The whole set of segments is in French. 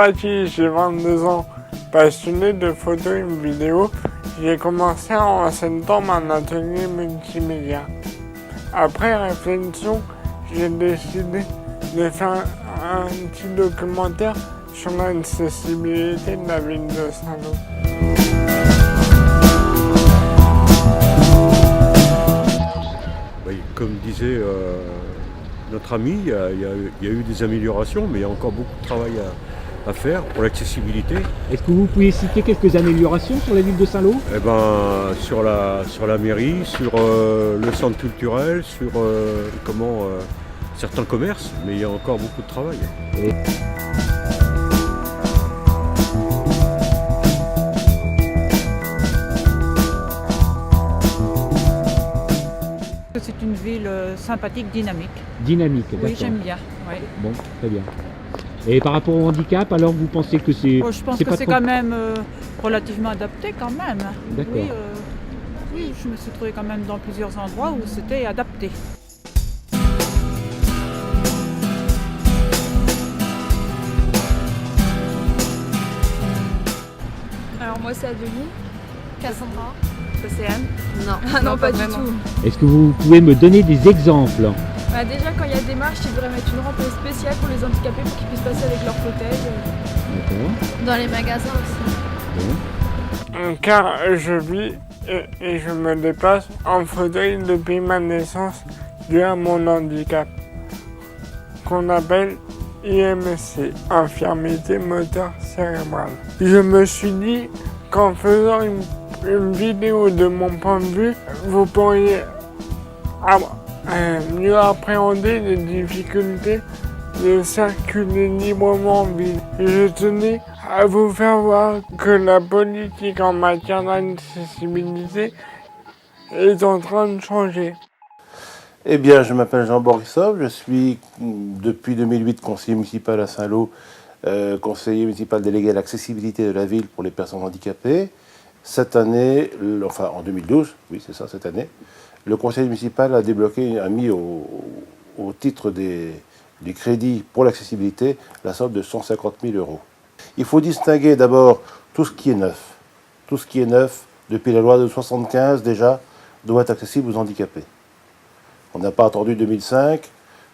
Baptiste, j'ai 22 ans, passionné de photos et vidéo. J'ai commencé en septembre un atelier multimédia. Après réflexion, j'ai décidé de faire un petit documentaire sur l'accessibilité de la ville de Saint-Lô. Comme disait notre ami, il y a eu des améliorations, mais il y a encore beaucoup de travail à faire pour l'accessibilité. Est-ce que vous pouvez citer quelques améliorations sur la ville de Saint-Lô ? Sur la mairie, sur le centre culturel, sur certains commerces, mais il y a encore beaucoup de travail. C'est une ville sympathique, dynamique. Dynamique, d'accord. Oui, j'aime bien. Oui. Bon, très bien. Et par rapport au handicap, alors vous pensez que c'est... Je pense que c'est quand même relativement adapté quand même. D'accord. Oui, je me suis trouvée quand même dans plusieurs endroits où c'était adapté. Alors moi c'est Adeline. Cassandra. C'est Anne. Non, non pas du tout. Est-ce que vous pouvez me donner des exemples ? Bah, déjà quand il y a des marches, ils devraient mettre une rampe spéciale pour les handicapés pour qu'ils puissent passer avec leur fauteuil. D'accord. Dans les magasins aussi. Bon. Car je vis et je me déplace en fauteuil depuis ma naissance dû à mon handicap, qu'on appelle IMC, infirmité moteur cérébrale. Je me suis dit qu'en faisant une vidéo de mon point de vue, vous pourriez mieux appréhender les difficultés de circuler librement en ville. Je tenais à vous faire voir que la politique en matière d'accessibilité est en train de changer. Eh bien, je m'appelle Jean Borisov, je suis depuis 2008 conseiller municipal à Saint-Lô, conseiller municipal délégué à l'accessibilité de la ville pour les personnes handicapées. Cette année, en 2012, oui c'est ça, cette année, le conseil municipal a mis au titre des crédits pour l'accessibilité la somme de 150 000 €. Il faut distinguer d'abord tout ce qui est neuf. Tout ce qui est neuf, depuis la loi de 1975 déjà, doit être accessible aux handicapés. On n'a pas attendu 2005.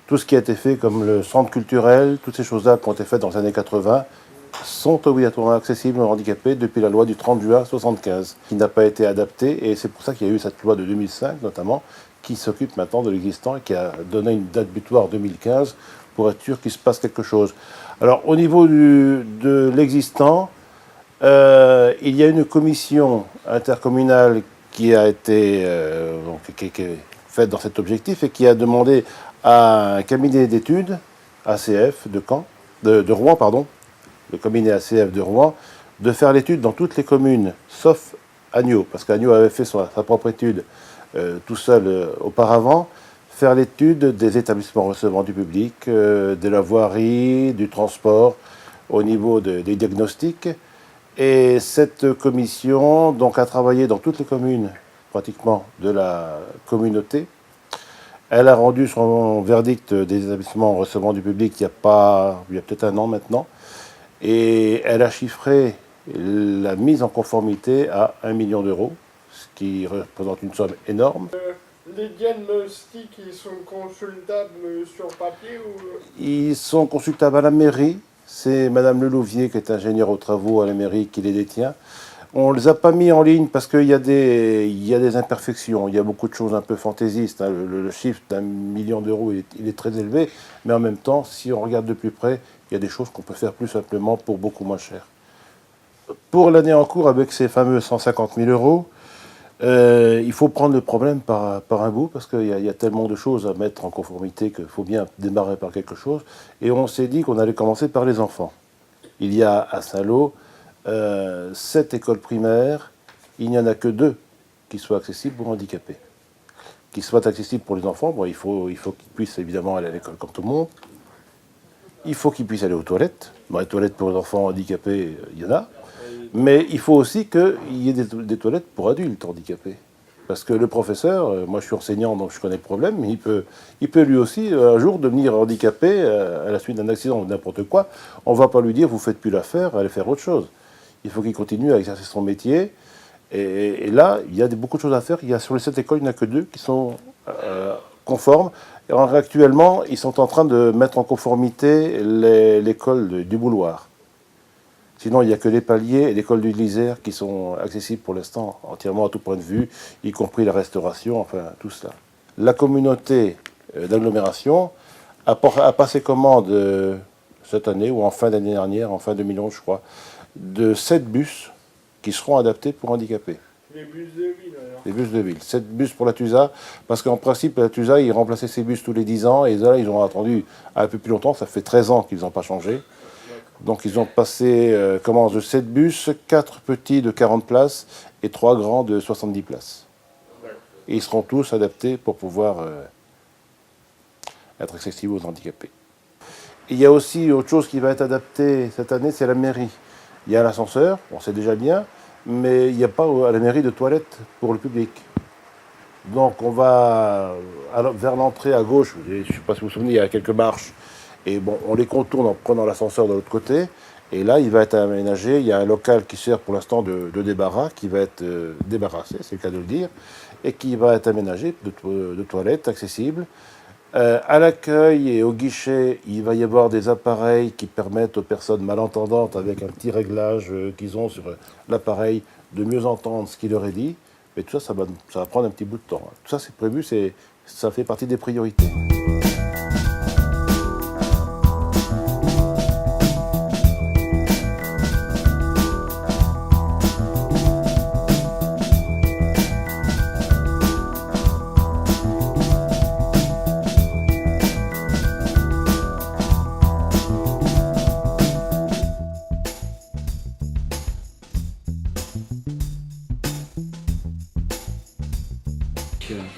Tout ce qui a été fait comme le centre culturel, toutes ces choses-là qui ont été faites dans les années 80, sont obligatoirement accessibles aux handicapés depuis la loi du 30 juin 1975, qui n'a pas été adaptée, et c'est pour ça qu'il y a eu cette loi de 2005 notamment, qui s'occupe maintenant de l'existant et qui a donné une date butoir 2015 pour être sûr qu'il se passe quelque chose. Alors au niveau de l'existant, il y a une commission intercommunale qui a été qui est faite dans cet objectif et qui a demandé à un cabinet d'études, ACF de Rouen, pardon, le cabinet ACF de Rouen, de faire l'étude dans toutes les communes, sauf Agneaux, parce qu'Agneaux avait fait sa propre étude tout seul auparavant, faire l'étude des établissements recevant du public, de la voirie, du transport, au niveau des diagnostics. Et cette commission donc, a travaillé dans toutes les communes, pratiquement, de la communauté. Elle a rendu son verdict des établissements recevant du public il y a peut-être un an maintenant. Et elle a chiffré la mise en conformité à 1 million €, ce qui représente une somme énorme. Les diagnostics, ils sont consultables sur papier ou... Ils sont consultables à la mairie. C'est Madame Lelouvier, qui est ingénieure aux travaux à la mairie, qui les détient. On ne les a pas mis en ligne parce qu'il y a des imperfections, il y a beaucoup de choses un peu fantaisistes. Hein. Le chiffre d'1 million €, il est très élevé, mais en même temps, si on regarde de plus près, il y a des choses qu'on peut faire plus simplement pour beaucoup moins cher. Pour l'année en cours, avec ces fameux 150 000 €, il faut prendre le problème par un bout, parce qu'il y a tellement de choses à mettre en conformité qu'il faut bien démarrer par quelque chose. Et on s'est dit qu'on allait commencer par les enfants. Il y a à Saint-Lô 7 écoles primaires, il n'y en a que 2 qui soient accessibles aux handicapés. Qui soient accessibles pour les enfants, bon, il faut qu'ils puissent évidemment aller à l'école comme tout le monde. Il faut qu'ils puissent aller aux toilettes. Bon, les toilettes pour les enfants handicapés, il y en a. Mais il faut aussi qu'il y ait des toilettes pour adultes handicapés. Parce que le professeur, moi je suis enseignant donc je connais le problème, mais il peut lui aussi un jour devenir handicapé à la suite d'un accident ou n'importe quoi. On ne va pas lui dire vous ne faites plus l'affaire, allez faire autre chose. Il faut qu'il continue à exercer son métier. Et là, il y a beaucoup de choses à faire. Sur les 7 écoles, il n'y en a que 2 qui sont conformes. Et actuellement, ils sont en train de mettre en conformité l'école du Bouloir. Sinon, il n'y a que les Paliers et l'école du Lizère qui sont accessibles pour l'instant, entièrement à tout point de vue, y compris la restauration, enfin tout cela. La communauté d'agglomération a passé commande cette année, ou en fin d'année dernière, en fin 2011 je crois, de 7 bus qui seront adaptés pour handicapés. Les bus de ville alors. Les bus de ville. 7 bus pour la TUSA, parce qu'en principe, la TUSA, ils remplaçaient ces bus tous les 10 ans, et là, ils ont attendu un peu plus longtemps, ça fait 13 ans qu'ils n'ont pas changé. Donc ils ont passé de 7 bus, 4 petits de 40 places et 3 grands de 70 places. Et ils seront tous adaptés pour pouvoir être accessibles aux handicapés. Et il y a aussi autre chose qui va être adaptée cette année, c'est la mairie. Il y a l'ascenseur, on sait déjà bien, mais il n'y a pas à la mairie de toilettes pour le public. Donc on va vers l'entrée à gauche, je ne sais pas si vous vous souvenez, il y a quelques marches. Et bon, on les contourne en prenant l'ascenseur de l'autre côté. Et là, il va être aménagé. Il y a un local qui sert pour l'instant de débarras, qui va être débarrassé, c'est le cas de le dire, et qui va être aménagé de toilettes accessibles. À l'accueil et au guichet, il va y avoir des appareils qui permettent aux personnes malentendantes, avec un petit réglage qu'ils ont sur l'appareil, de mieux entendre ce qu'il leur est dit. Mais tout ça, ça va prendre un petit bout de temps. Tout ça, c'est prévu, ça fait partie des priorités.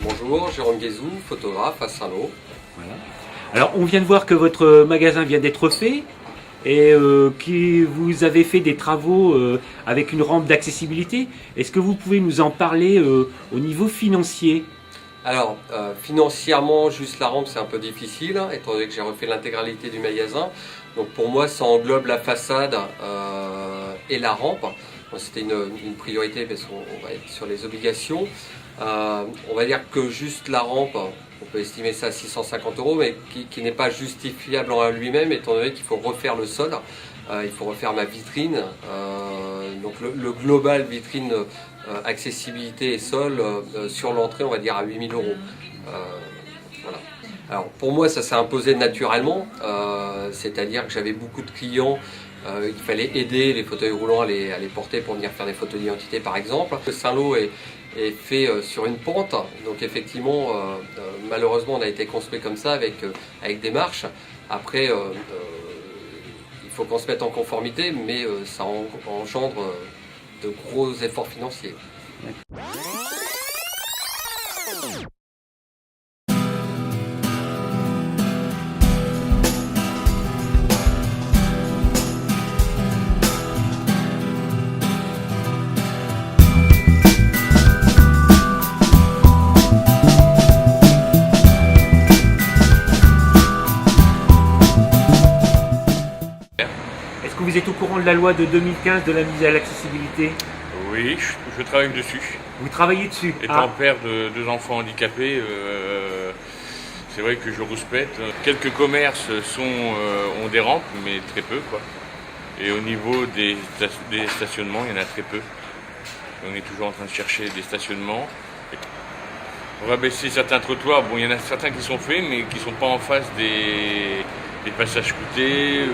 Bonjour, Jérôme Guézou, photographe à Saint-Lô. Voilà. Alors on vient de voir que votre magasin vient d'être fait et que vous avez fait des travaux avec une rampe d'accessibilité. Est-ce que vous pouvez nous en parler au niveau financier ? Alors, financièrement, juste la rampe, c'est un peu difficile, hein, étant donné que j'ai refait l'intégralité du magasin. Donc pour moi, ça englobe la façade et la rampe. Bon, c'était une priorité parce qu'on va être sur les obligations. On va dire que juste la rampe, on peut estimer ça à 650 €, mais qui n'est pas justifiable en lui-même, étant donné qu'il faut refaire le sol, il faut refaire ma vitrine. Donc le global vitrine, accessibilité et sol, sur l'entrée, on va dire à 8 000 €. Voilà. Alors pour moi, ça s'est imposé naturellement, c'est-à-dire que j'avais beaucoup de clients. Il fallait aider les fauteuils roulants à les porter pour venir faire des photos d'identité par exemple. Saint-Lô est fait sur une pente, donc effectivement malheureusement on a été construit comme ça avec des marches. Après il faut qu'on se mette en conformité, mais ça engendre de gros efforts financiers. Vous êtes au courant de la loi de 2015 de la mise à l'accessibilité ? Oui, je travaille dessus. Vous travaillez dessus ? Étant père de 2 enfants handicapés, c'est vrai que je rouspète. Quelques commerces ont des rampes, mais très peu, quoi. Et au niveau des stationnements, il y en a très peu. On est toujours en train de chercher des stationnements. On va baisser certains trottoirs. Bon, il y en a certains qui sont faits, mais qui ne sont pas en face des passages coûtés où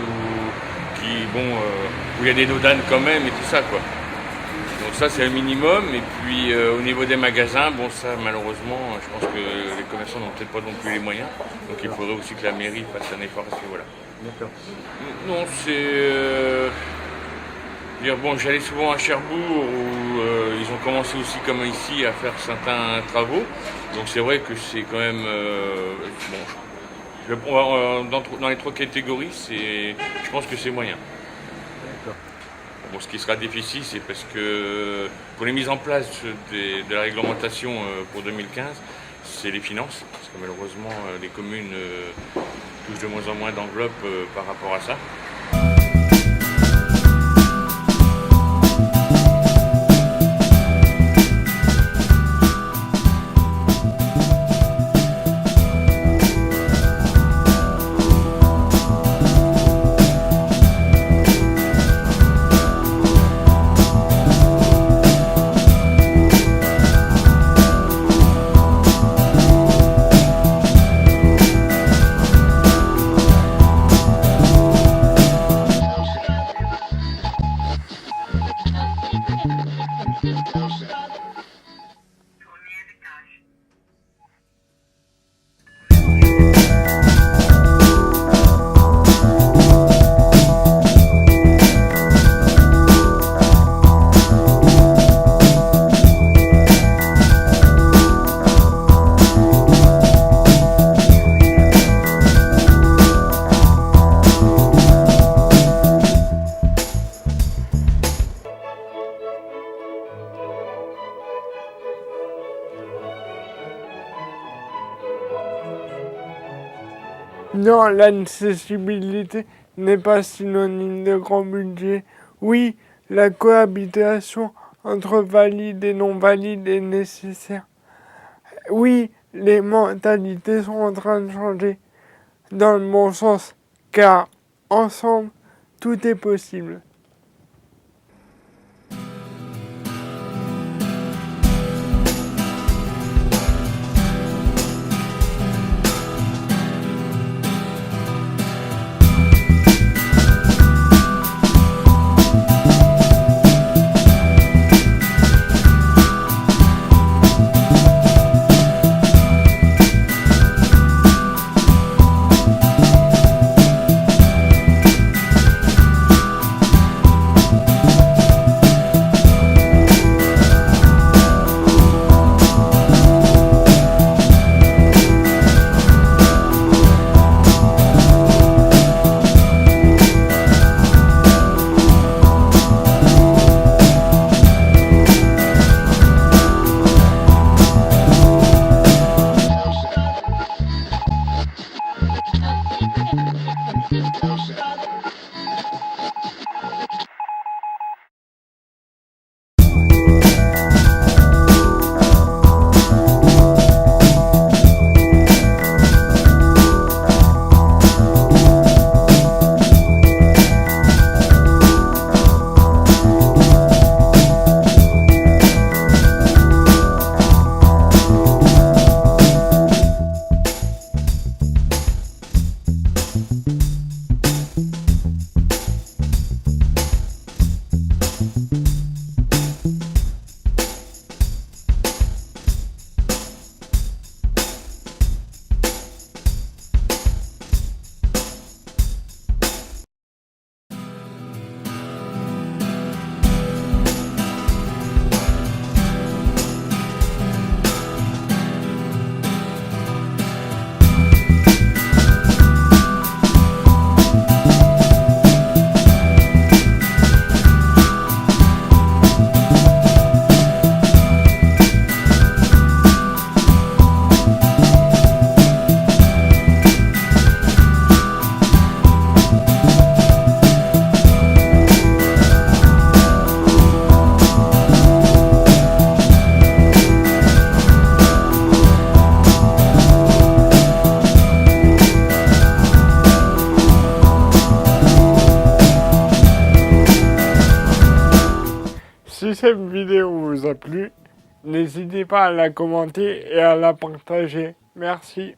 il y a des dodanes quand même et tout ça, quoi. Donc ça, c'est le minimum. Et puis au niveau des magasins, bon, ça malheureusement, je pense que les commerçants n'ont peut-être pas non plus les moyens. Donc il faudrait aussi que la mairie fasse un effort à ce niveau-là. D'accord. Non, bon, j'allais souvent à Cherbourg où ils ont commencé aussi comme ici à faire certains travaux. Donc c'est vrai que c'est quand même bon. Dans les 3 catégories, je pense que c'est moyen. D'accord. Voilà. Bon, ce qui sera difficile, c'est parce que pour les mises en place de la réglementation pour 2015, c'est les finances, parce que malheureusement les communes touchent de moins en moins d'enveloppes par rapport à ça. Non, l'accessibilité n'est pas synonyme de grand budget. Oui, la cohabitation entre valides et non-valides est nécessaire. Oui, les mentalités sont en train de changer dans le bon sens, car ensemble, tout est possible. Si cette vidéo vous a plu, n'hésitez pas à la commenter et à la partager. Merci.